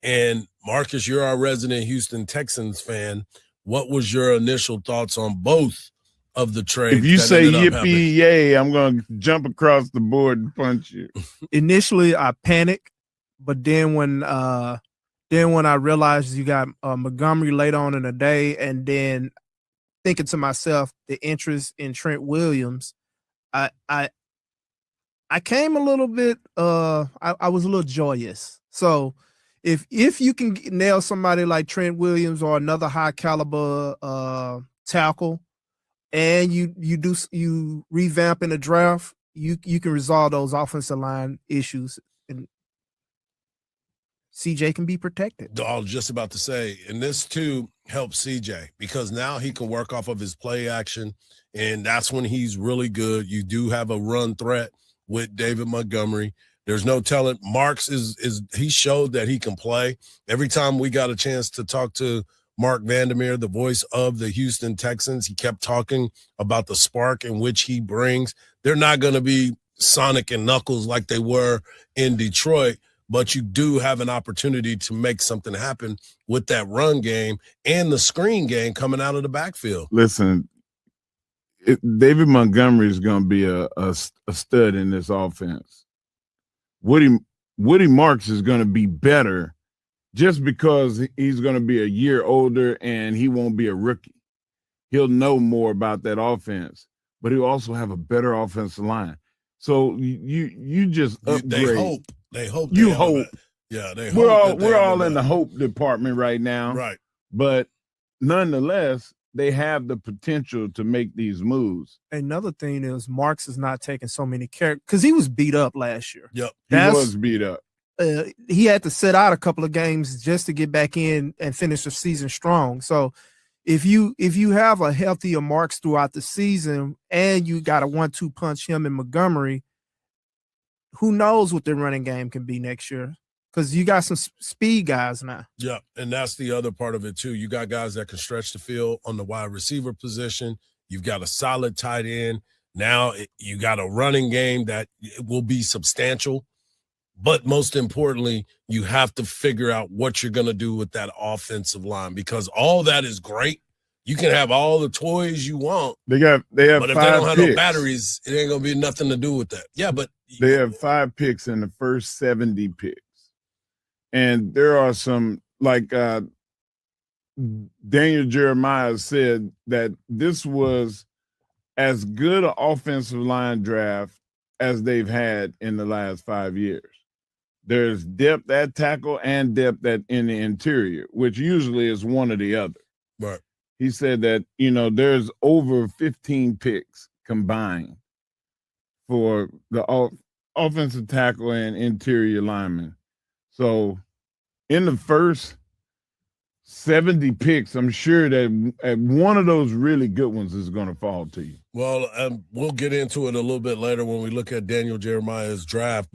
And Marcus, you're our resident Houston Texans fan. What was your initial thoughts on both of the trades? If you say yippee yay, I'm going to jump across the board and punch you. Initially, I panicked, but then when I realized you got Montgomery late on in the day, and then thinking to myself the interest in Trent Williams, I came a little bit. I was a little joyous. So if you can nail somebody like Trent Williams or another high caliber tackle, and you revamp in the draft, you can resolve those offensive line issues, and CJ can be protected. I was just about to say, and this too helps CJ because now he can work off of his play action, and that's when he's really good. You do have a run threat with David Montgomery. There's no telling. Marks he showed that he can play. Every time we got a chance to talk to Mark Vandermeer, the voice of the Houston Texans, he kept talking about the spark in which he brings. They're not going to be Sonic and Knuckles like they were in Detroit, but you do have an opportunity to make something happen with that run game and the screen game coming out of the backfield. Listen, David Montgomery is going to be a stud in this offense. Woody Marks is going to be better just because he's going to be a year older and he won't be a rookie. He'll know more about that offense, but he'll also have a better offensive line. So you just upgrade. They hope. You hope. Yeah, they hope. We're all in the hope department right now. Right. But nonetheless, they have the potential to make these moves. Another thing is Marks is not taking so many characters because he was beat up last year. Yep. He was beat up. He had to sit out a couple of games just to get back in and finish the season strong. So if you have a healthier Marks throughout the season and you got a 1-2 punch him and Montgomery, who knows what their running game can be next year? Because you got some speed guys now. Yeah, and that's the other part of it, too. You got guys that can stretch the field on the wide receiver position. You've got a solid tight end. Now you got a running game that will be substantial. But most importantly, you have to figure out what you're going to do with that offensive line because all that is great. You can have all the toys you want. They have but if they don't have picks. No batteries, it ain't going to be nothing to do with that. Yeah, but they have 5 picks in the first 70 picks. And there are some, like Daniel Jeremiah said, that this was as good an offensive line draft as they've had in the last 5 years. There's depth at tackle and depth in the interior, which usually is one or the other. Right. He said that, there's over 15 picks combined for the offensive tackle and interior lineman. So in the first 70 picks, I'm sure that one of those really good ones is going to fall to you. Well, we'll get into it a little bit later when we look at Daniel Jeremiah's draft.